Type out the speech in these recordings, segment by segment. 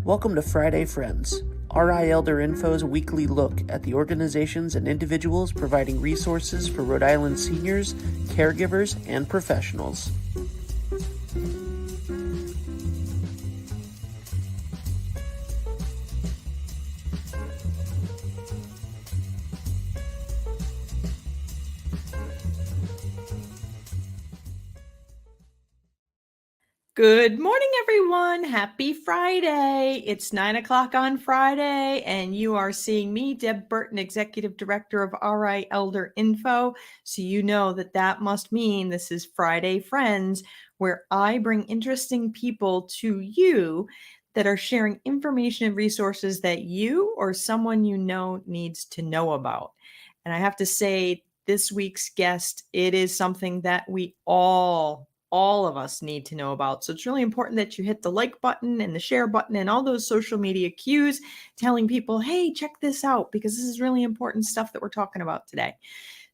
Welcome to Friday Friends, RI Elder Info's weekly look at the organizations and individuals providing resources for Rhode Island seniors, caregivers, and professionals. Good morning, everyone. Happy Friday. It's 9 o'clock on Friday, and you are seeing me, Deb Burton, Executive Director of RI Elder Info. So you know that must mean this is Friday Friends, where I bring interesting people to you that are sharing information and resources that you or someone you know needs to know about. And I have to say, this week's guest, it is something that we all of us need to know about. So it's really important that you hit the like button and the share button and all those social media cues telling people, hey, check this out, because this is really important stuff that we're talking about today.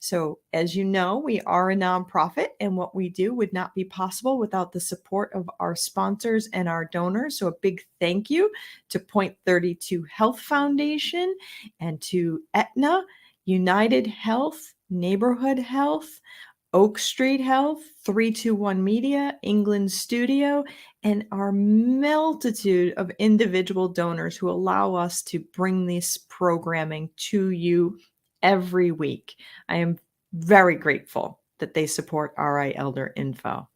So as you know, we are a nonprofit, and what we do would not be possible without the support of our sponsors and our donors. So a big thank you to Point 32 Health Foundation and to Aetna, United Health, Neighborhood Health, Oak Street Health, 321 Media, England Studio, and our multitude of individual donors who allow us to bring this programming to you every week. I am very grateful that they support RI Elder Info.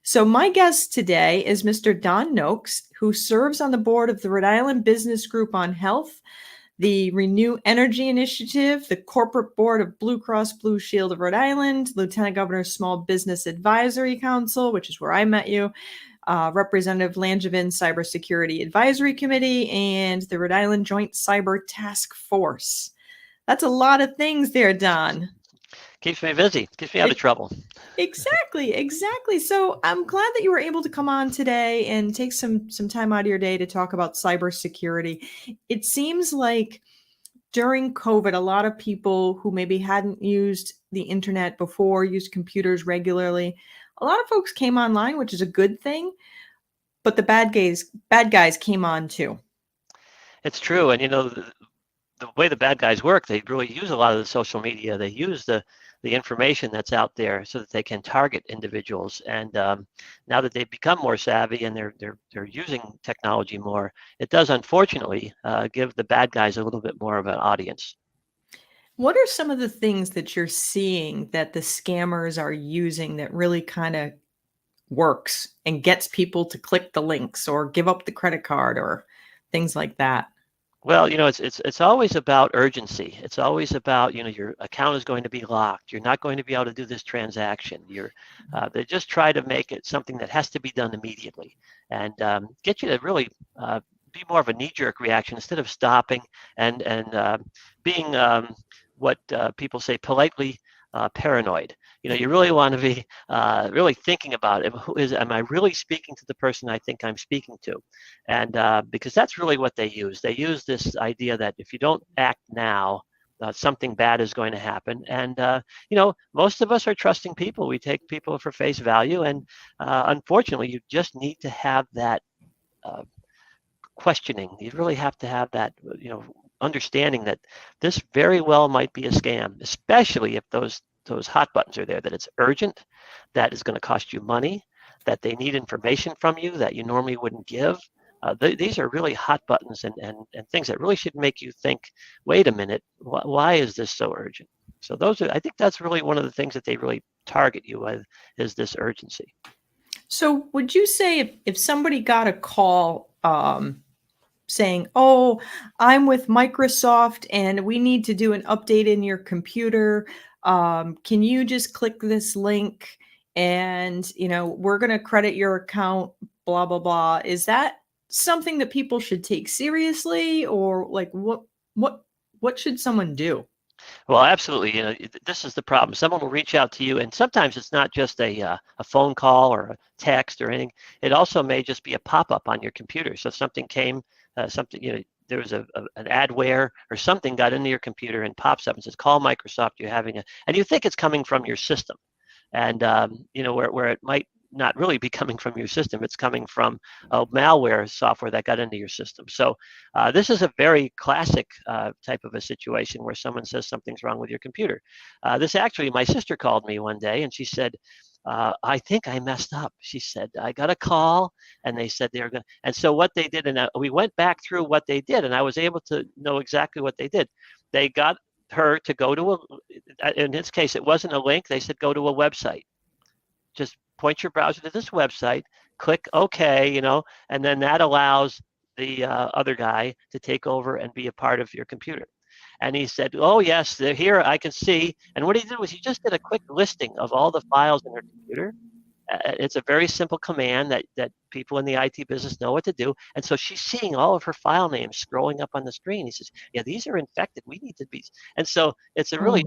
So my guest today is Mr. Don Nokes, who serves on the board of the Rhode Island Business Group on Health, the Renew Energy Initiative, the Corporate Board of Blue Cross Blue Shield of Rhode Island, Lieutenant Governor's Small Business Advisory Council, which is where I met you, Representative Langevin Cybersecurity Advisory Committee, and the Rhode Island Joint Cyber Task Force. That's a lot of things there, Don. Keeps me busy, keeps me out of trouble. Exactly. So I'm glad that you were able to come on today and take some time out of your day to talk about cybersecurity. It seems like during COVID, a lot of people who maybe hadn't used the internet before, used computers regularly, a lot of folks came online, which is a good thing, but the bad guys came on too. It's true. And the way the bad guys work, they really use a lot of the social media. They use the information that's out there so that they can target individuals. And now that they've become more savvy and they're using technology more, it does unfortunately give the bad guys a little bit more of an audience. What are some of the things that you're seeing that the scammers are using that really kind of works and gets people to click the links or give up the credit card or things like that? Well, it's always about urgency. It's always about, your account is going to be locked. You're not going to be able to do this transaction. They just try to make it something that has to be done immediately and get you to really be more of a knee-jerk reaction instead of stopping and being what people say politely paranoid. You really want to be really thinking about it. Am I really speaking to the person I think I'm speaking to? And because that's really what they use. They use this idea that if you don't act now, something bad is going to happen. And, most of us are trusting people. We take people for face value. And unfortunately, you just need to have that questioning. You really have to have that, understanding that this very well might be a scam, especially if those hot buttons are there, that it's urgent, that is going to cost you money, that they need information from you that you normally wouldn't give. These are really hot buttons and things that really should make you think, wait a minute, why is this so urgent? So I think that's really one of the things that they really target you with, is this urgency. So would you say if somebody got a call saying, oh, I'm with Microsoft and we need to do an update in your computer, can you just click this link and, we're going to credit your account, blah, blah, blah. Is that something that people should take seriously, or like what should someone do? Well, absolutely. This is the problem. Someone will reach out to you, and sometimes it's not just a phone call or a text or anything. It also may just be a pop-up on your computer. So something came, there was an adware or something got into your computer and pops up and says, call Microsoft, and you think it's coming from your system. And, where it might not really be coming from your system. It's coming from malware software that got into your system. So this is a very classic type of a situation where someone says something's wrong with your computer. This actually, my sister called me one day and she said, I think I messed up. She said, I got a call and they said they were going to, and so what they did, and we went back through what they did, and I was able to know exactly what they did. They got her to go to in this case, it wasn't a link. They said, go to a website. Just point your browser to this website, click OK, and then that allows the other guy to take over and be a part of your computer. And he said, oh, yes, they're here. I can see. And what he did was he just did a quick listing of all the files in her computer. It's a very simple command that people in the IT business know what to do. And so she's seeing all of her file names scrolling up on the screen. He says, yeah, these are infected. We need to be. And so it's a really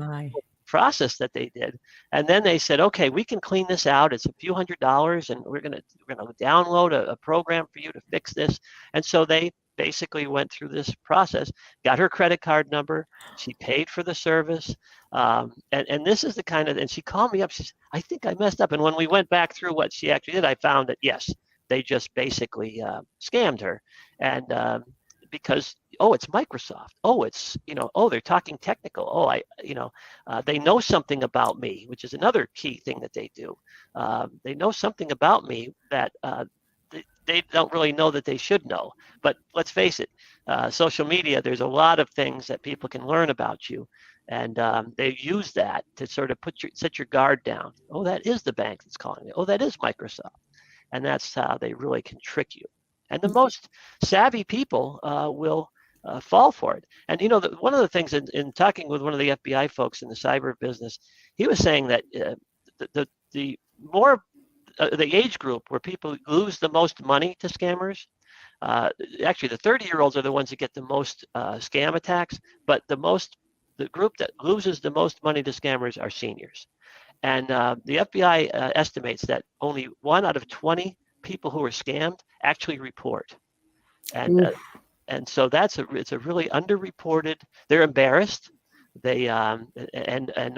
process that they did. And then they said, okay, we can clean this out. It's a few $100s and we're gonna download a program for you to fix this. And so they basically went through this process, got her credit card number, she paid for the service. And this is the kind of, and she called me up, she said, I think I messed up. And when we went back through what she actually did, I found that yes, they just basically scammed her. And because, oh, it's Microsoft. Oh, it's, oh, they're talking technical. Oh, they know something about me, which is another key thing that they do. They know something about me that they don't really know that they should know. But let's face it, social media, there's a lot of things that people can learn about you. And they use that to sort of set your guard down. Oh, that is the bank that's calling me. Oh, that is Microsoft. And that's how they really can trick you. And the most savvy people will fall for it. And one of the things in talking with one of the FBI folks in the cyber business, he was saying that the more the age group where people lose the most money to scammers, actually the 30-year-olds are the ones that get the most scam attacks, but the group that loses the most money to scammers are seniors. And the FBI estimates that only 1 out of 20 people who are scammed actually report. And so it's a really underreported. They're embarrassed. They and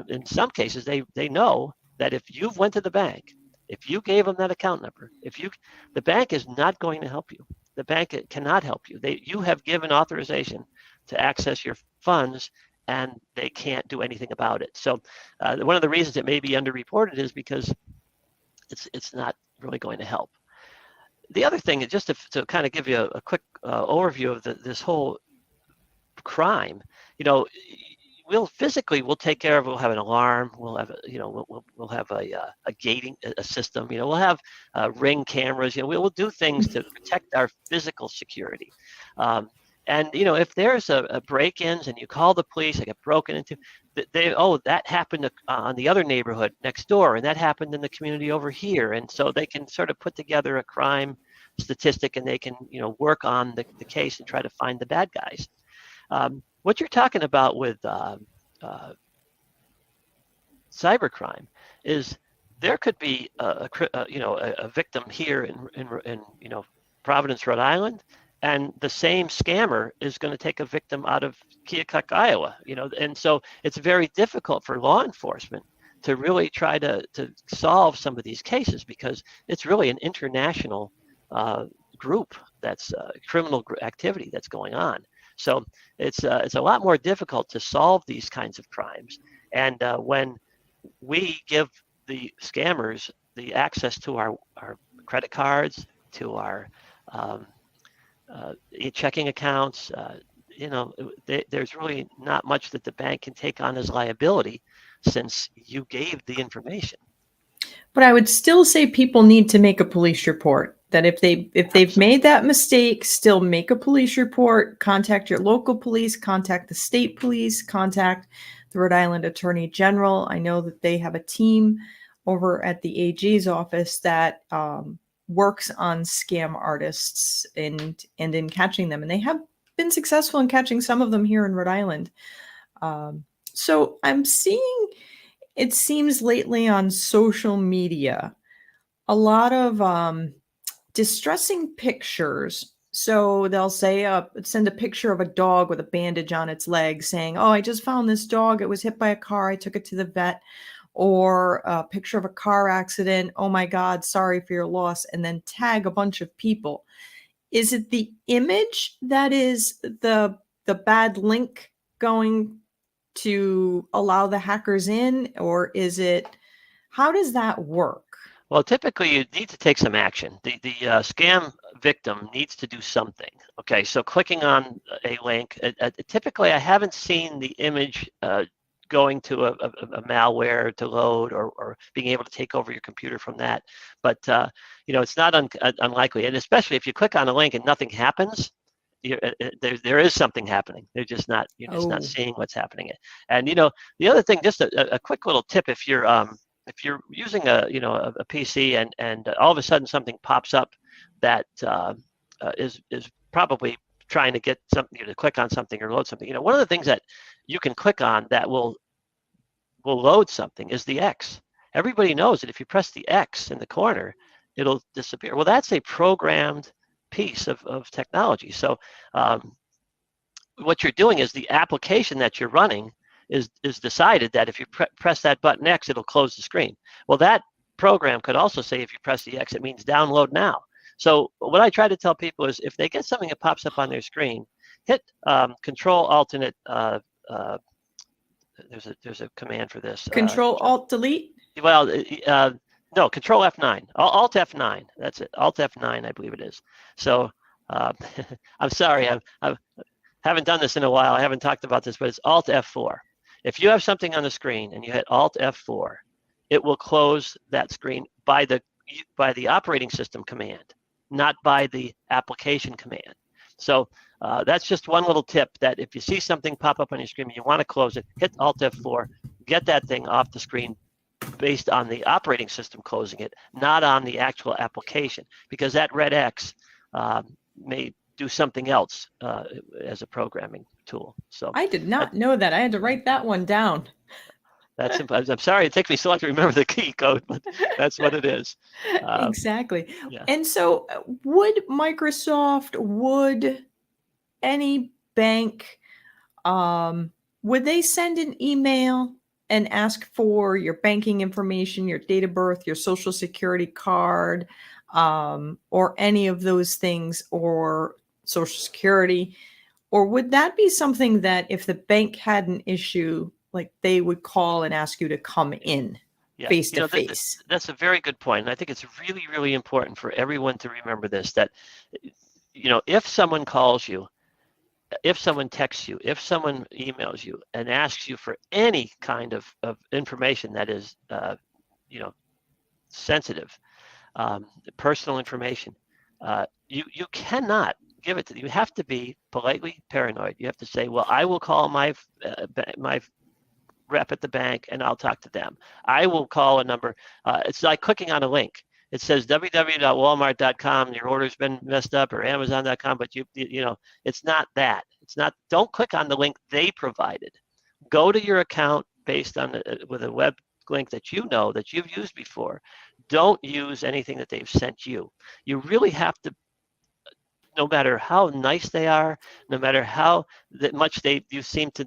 in some cases they know that if you've went to the bank, if you gave them that account number, the bank is not going to help you. The bank cannot help you. You have given authorization to access your funds, and they can't do anything about it. So one of the reasons it may be underreported is because it's not really going to help. The other thing is just to kind of give you a quick overview of this whole crime. We'll take care of it. We'll have an alarm. We'll have we'll have a gating system. We'll have ring cameras. We'll do things to protect our physical security. And if there's a break-ins and you call the police, they get broken into, that happened on the other neighborhood next door, and that happened in the community over here, and so they can sort of put together a crime statistic, and they can work on the case and try to find the bad guys. What you're talking about with cybercrime is there could be a victim here in Providence, Rhode Island, and the same scammer is going to take a victim out of Keokuk, Iowa, and so it's very difficult for law enforcement to really try to solve some of these cases because it's really an international group that's criminal activity that's going on. So it's a lot more difficult to solve these kinds of crimes. And when we give the scammers the access to our credit cards, to our checking accounts, there's really not much that the bank can take on as liability since you gave the information. But I would still say people need to make a police report. That if they've made that mistake, still make a police report, contact your local police, contact the state police, contact the Rhode Island Attorney General. I know that they have a team over at the AG's office that works on scam artists and in catching them. And they have been successful in catching some of them here in Rhode Island. So I'm seeing, it seems lately on social media, a lot of distressing pictures. So they'll say, send a picture of a dog with a bandage on its leg saying, oh, I just found this dog. It was hit by a car. I took it to the vet. or a picture of a car accident. Oh my God, sorry for your loss. And then tag a bunch of people. Is it the image that is the bad link going to allow the hackers in, or is it, how does that work? Well, typically you need to take some action. The scam victim needs to do something. Okay, so clicking on a link, typically I haven't seen the image going to a malware to load, or being able to take over your computer from that. But it's not unlikely, and especially if you click on a link and nothing happens, there is something happening. You're just not seeing what's happening. And the other thing, just a quick little tip, if you're using a PC and all of a sudden something pops up that is probably trying to get something, to click on something or load something. One of the things that you can click on that will load something is the X. Everybody knows that if you press the X in the corner, it'll disappear. Well, that's a programmed piece of technology. So what you're doing is the application that you're running is decided that if you press that button X, it'll close the screen. Well, that program could also say if you press the X, it means download now. So what I try to tell people is if they get something that pops up on their screen, hit Control Alternate. There's a command for this. Control Alt Delete? Well, no, Control F9. Alt F9. That's it. Alt F9, I believe it is. So I'm sorry, I haven't done this in a while. I haven't talked about this, but it's Alt F4. If you have something on the screen and you hit Alt F4, it will close that screen by the operating system command, not by the application command. So that's just one little tip, that if you see something pop up on your screen and you want to close it, hit Alt F4, get that thing off the screen based on the operating system closing it, not on the actual application, because that red X may do something else as a programming tool. So I did not know that. I had to write that one down. That's simple. I'm sorry it takes me so long to remember the key code, but that's what it is. Exactly. Yeah. And so would Microsoft, would any bank, would they send an email and ask for your banking information, your date of birth, your social security card, or any of those things, or social security? Or would that be something that if the bank had an issue, like they would call and ask you to come in face to face? That's a very good point. And I think it's really, really important for everyone to remember this, that, if someone calls you, if someone texts you, if someone emails you and asks you for any kind of information that is, sensitive, personal information, you cannot give it to them. You have to be politely paranoid. You have to say, well, I will call my rep at the bank and I'll talk to them. I will call a number. It's like clicking on a link. It says www.walmart.com, your order's been messed up, or amazon.com, but it's not that. Don't click on the link they provided. Go to your account based on with a web link that that you've used before. Don't use anything that they've sent you. You really have to, no matter how nice they are, no matter how much they seem to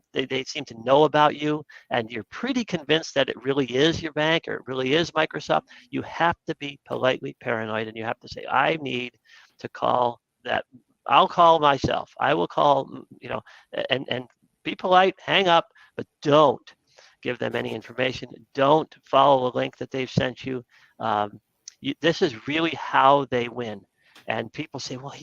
know about you, and you're pretty convinced that it really is your bank or it really is Microsoft, you have to be politely paranoid, and you have to say, I need to call that. I'll call myself. I will call, and be polite, hang up, but don't give them any information. Don't follow the link that they've sent you. This is really how they win. And people say, well,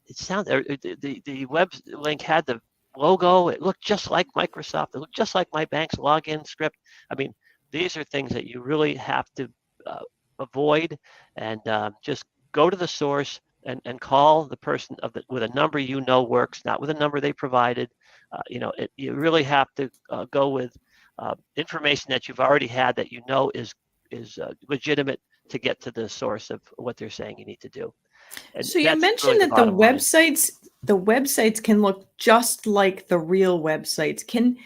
the web link had the logo. It looked just like Microsoft. It looked just like my bank's login script. I mean, these are things that you really have to avoid, and just go to the source and call the person with a number works, not with a number they provided. You really have to go with information that you've already had that is legitimate to get to the source of what they're saying you need to do. And so you mentioned that the websites can look just like the real websites. Can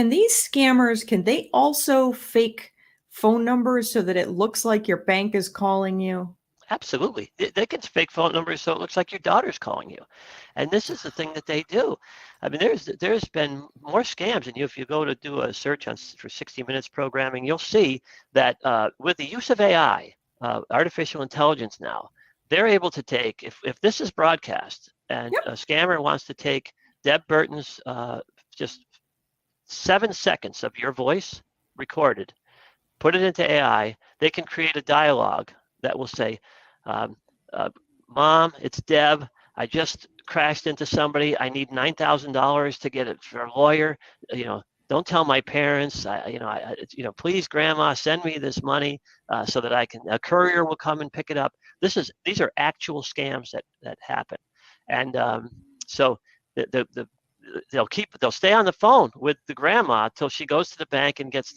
these scammers, can they also fake phone numbers so that it looks like your bank is calling you? Absolutely. They can fake phone numbers so it looks like your daughter's calling you. And this is the thing that they do. I mean, there's been more scams, and if you go to do a search for 60 Minutes programming, you'll see that with the use of AI, artificial intelligence now, they're able to take, if this is broadcast and Yep. a scammer wants to take Deb Burton's just 7 seconds of your voice recorded, put it into AI, they can create a dialogue that will say, um, Mom, it's Deb. I just crashed into somebody. I need $9,000 to get it for a lawyer. Don't tell my parents. Please, Grandma, send me this money so that a courier will come and pick it up. These are actual scams that happen, and so they'll stay on the phone with the grandma till she goes to the bank and gets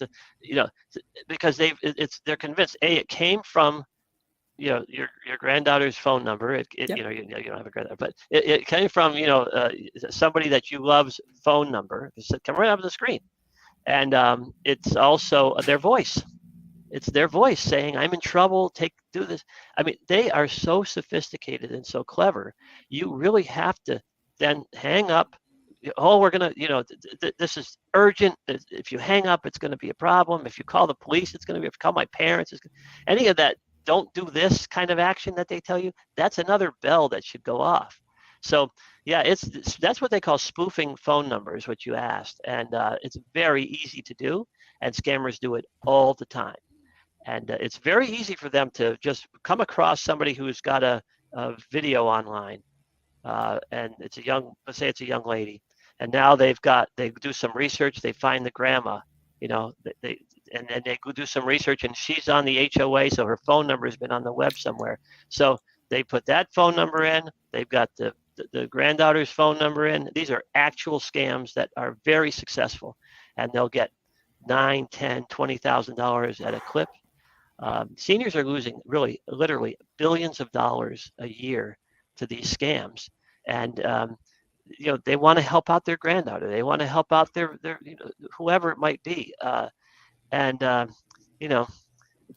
because they're convinced it came from your granddaughter's phone number. You don't have a granddaughter, but it came from somebody that you love's phone number. It come right up on the screen, and it's also their voice. It's their voice saying, "I'm in trouble. Do this." I mean, they are so sophisticated and so clever. You really have to then hang up. Oh, we're gonna, this is urgent. If you hang up, it's going to be a problem. If you call the police, it's going to be. If you call my parents, any of that. Don't do this kind of action that they tell you. That's another bell that should go off. So yeah, that's what they call spoofing phone numbers, what you asked, and it's very easy to do, and scammers do it all the time. And it's very easy for them to just come across somebody who's got a video online, and let's say it's a young lady, and now they do some research, they find the grandma, and then they go do some research, and she's on the HOA, so her phone number has been on the web somewhere. So they put that phone number in. They've got the granddaughter's phone number in. These are actual scams that are very successful, and they'll get $9, $10, $20,000 at a clip. Seniors are losing literally billions of dollars a year to these scams, and they want to help out their granddaughter. They want to help out their whoever it might be. And the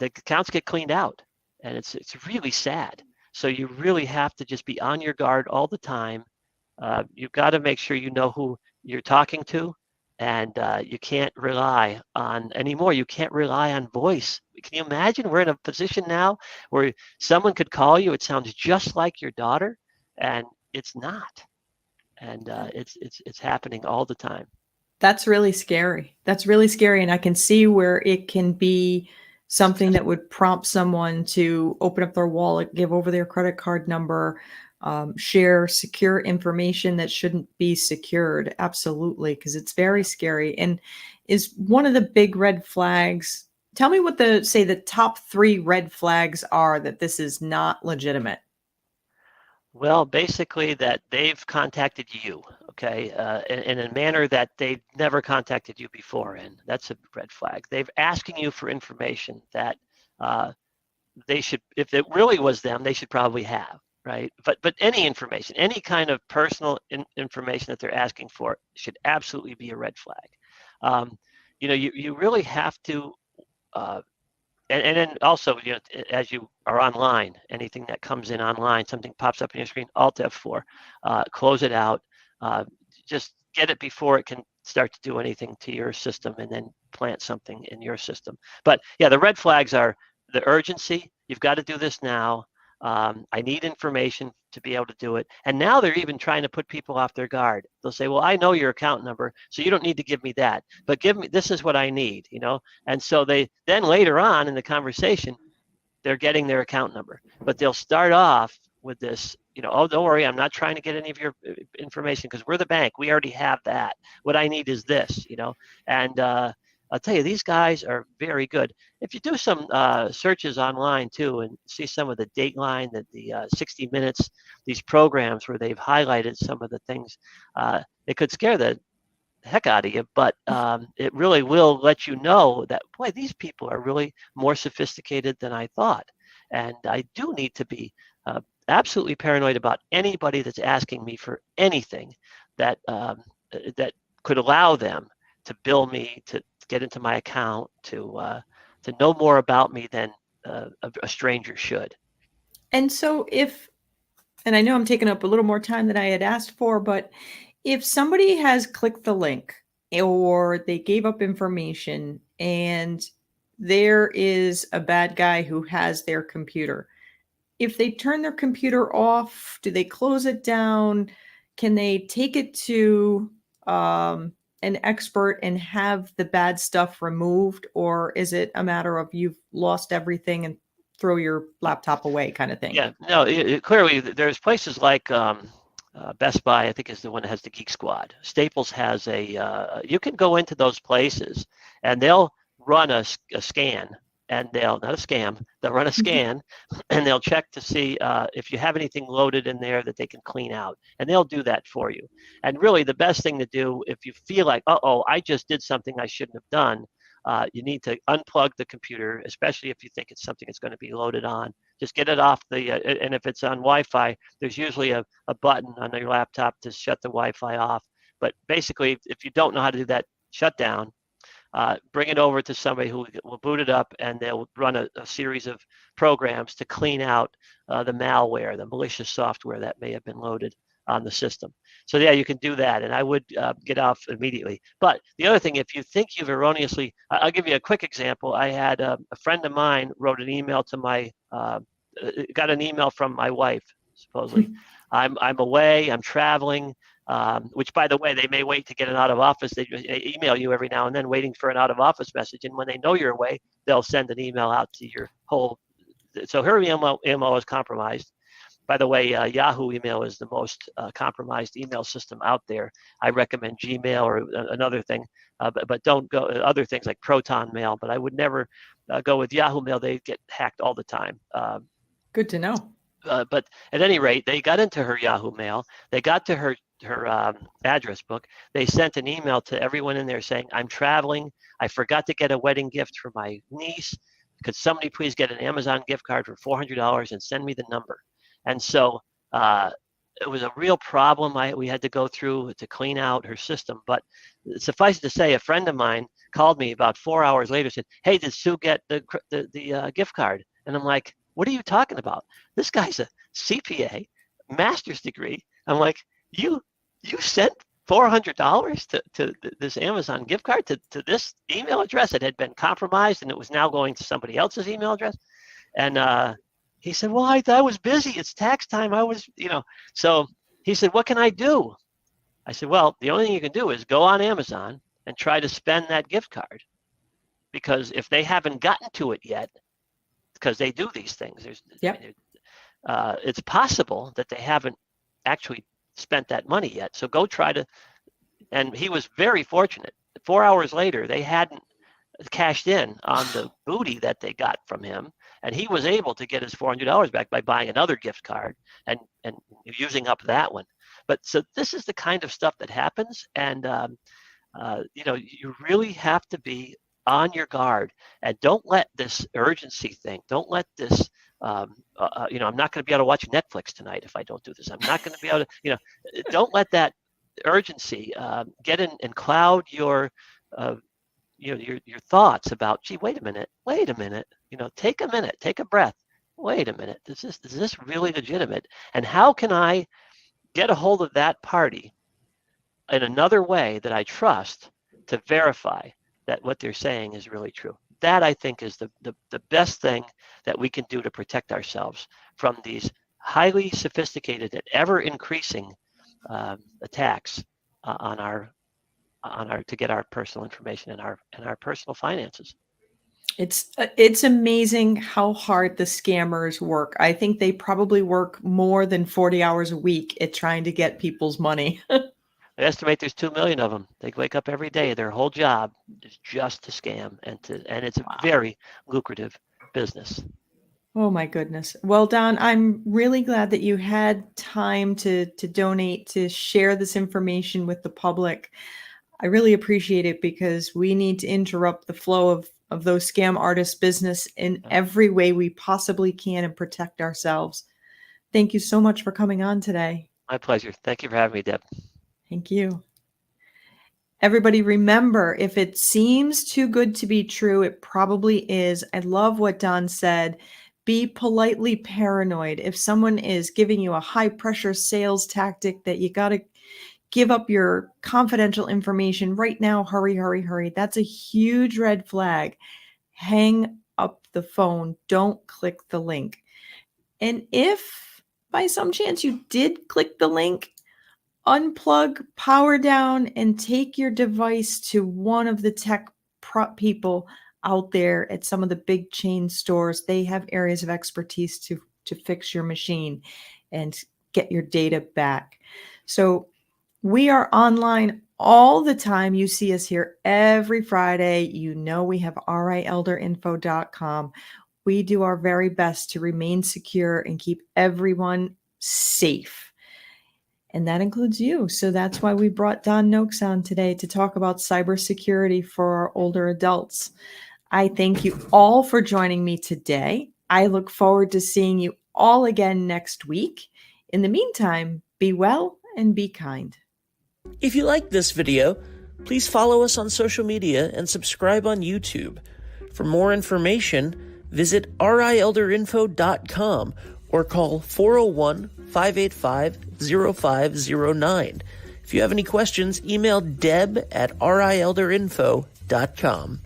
accounts get cleaned out, and it's really sad. So you really have to just be on your guard all the time. You've got to make sure you know who you're talking to, and you can't rely on anymore. You can't rely on voice. Can you imagine? We're in a position now where someone could call you. It sounds just like your daughter, and it's not. And it's happening all the time. That's really scary. That's really scary. And I can see where it can be something that would prompt someone to open up their wallet, give over their credit card number, share secure information that shouldn't be secured. Absolutely. Because it's very scary. And is one of the big red flags. Tell me what the top 3 red flags are that this is not legitimate. Well, basically that they've contacted you, okay, in a manner that they've never contacted you before, and that's a red flag. They're asking you for information that they should, if it really was them, they should probably have, right? But any information, any kind of personal information that they're asking for should absolutely be a red flag. You really have to. And then also, as you are online, anything that comes in online, something pops up on your screen, Alt F4, close it out. Just get it before it can start to do anything to your system, and then plant something in your system. But yeah, the red flags are the urgency. You've got to do this now. I need information to be able to do it. And now they're even trying to put people off their guard. They'll say, well, I know your account number, so you don't need to give me that, but this is what I need, And so they then later on in the conversation, they're getting their account number, but they'll start off with this, oh, don't worry, I'm not trying to get any of your information because we're the bank. We already have that. What I need is this, and I'll tell you, these guys are very good. If you do some searches online too and see some of the Dateline, the 60 Minutes, these programs where they've highlighted some of the things, it could scare the heck out of you, but it really will let you know that, boy, these people are really more sophisticated than I thought. And I do need to be absolutely paranoid about anybody that's asking me for anything that could allow them to bill me, to get into my account, to know more about me than a stranger should. And so and I know I'm taking up a little more time than I had asked for, but If somebody has clicked the link or they gave up information and there is a bad guy who has their computer, if they turn their computer off, do they close it down? Can they take it to an expert and have the bad stuff removed? Or is it a matter of you've lost everything and throw your laptop away kind of thing? Yeah, no, clearly there's places like Best Buy, I think, is the one that has the Geek Squad. Staples has you can go into those places and they'll run a scan, and they'll, not a scam, they'll run a scan and they'll check to see if you have anything loaded in there that they can clean out, and they'll do that for you. And really the best thing to do if you feel like, uh-oh, I just did something I shouldn't have done, you need to unplug the computer, especially if you think it's something that's going to be loaded on. Just get it off the, and if it's on Wi-Fi, there's usually a button on your laptop to shut the Wi-Fi off. But basically, if you don't know how to do that shutdown, bring it over to somebody who will boot it up, and they'll run a series of programs to clean out the malware, the malicious software that may have been loaded on the system. So yeah, you can do that, and I would get off immediately. But the other thing, if you think you've erroneously, I'll give you a quick example. I had a friend of mine wrote an email to my, got an email from my wife, supposedly. I'm away, I'm traveling, which, by the way, they may wait to get an out of office. They email you every now and then waiting for an out of office message, and when they know you're away, they'll send an email out to your whole, so her email is compromised. By the way, Yahoo email is the most compromised email system out there. I recommend Gmail or another thing, but don't go other things like Proton Mail. But I would never go with Yahoo Mail. They get hacked all the time. Good to know. But at any rate, they got into her Yahoo Mail. They got to her address book. They sent an email to everyone in there saying, "I'm traveling. I forgot to get a wedding gift for my niece. Could somebody please get an Amazon gift card for $400 and send me the number?" And so it was a real problem we had to go through to clean out her system. But suffice it to say, a friend of mine called me about 4 hours later and said, "Hey, did Sue get the gift card?" And I'm like, "What are you talking about? This guy's a CPA, master's degree." I'm like, you sent $400 to this Amazon gift card to this email address that had been compromised, and it was now going to somebody else's email address? And he said, "Well, I was busy. It's tax time. I was, So he said, "What can I do?" I said, "Well, the only thing you can do is go on Amazon and try to spend that gift card. Because if they haven't gotten to it yet, because they do these things, it's possible that they haven't actually spent that money yet. So go try to," and he was very fortunate. 4 hours later, they hadn't cashed in on the booty that they got from him, and he was able to get his $400 back by buying another gift card and using up that one. But so this is the kind of stuff that happens, and you really have to be on your guard, and don't let this urgency thing, don't let this I'm not going to be able to watch Netflix tonight if I don't do this. I'm not going to be able to, don't let that urgency get in and cloud your your thoughts about, gee, wait a minute, take a minute, take a breath. Wait a minute, is this really legitimate? And how can I get a hold of that party in another way that I trust to verify that what they're saying is really true? That, I think, is the best thing that we can do to protect ourselves from these highly sophisticated and ever increasing attacks on our to get our personal information and our personal finances. It's amazing how hard the scammers work. I think they probably work more than 40 hours a week at trying to get people's money. I estimate there's 2 million of them. They wake up every day. Their whole job is just to scam, and it's a very lucrative business. Oh my goodness. Well, Don, I'm really glad that you had time to donate, to share this information with the public. I really appreciate it, because we need to interrupt the flow of those scam artists' business in every way we possibly can and protect ourselves. Thank you so much for coming on today. My pleasure. Thank you for having me, Deb. Thank you. Everybody, remember, if it seems too good to be true, it probably is. I love what Don said. Be politely paranoid. If someone is giving you a high pressure sales tactic that you got to give up your confidential information right now. Hurry, hurry, hurry. That's a huge red flag. Hang up the phone. Don't click the link. And if by some chance you did click the link, unplug, power down, and take your device to one of the tech people out there at some of the big chain stores. They have areas of expertise to fix your machine and get your data back. So we are online all the time. You see us here every Friday. You know we have rielderinfo.com. We do our very best to remain secure and keep everyone safe. And that includes you. So that's why we brought Don Nokes on today to talk about cybersecurity for our older adults. I thank you all for joining me today. I look forward to seeing you all again next week. In the meantime, be well and be kind. If you like this video, please follow us on social media and subscribe on YouTube. For more information, visit rielderinfo.com or call 401-585-0509. If you have any questions, email deb@rielderinfo.com.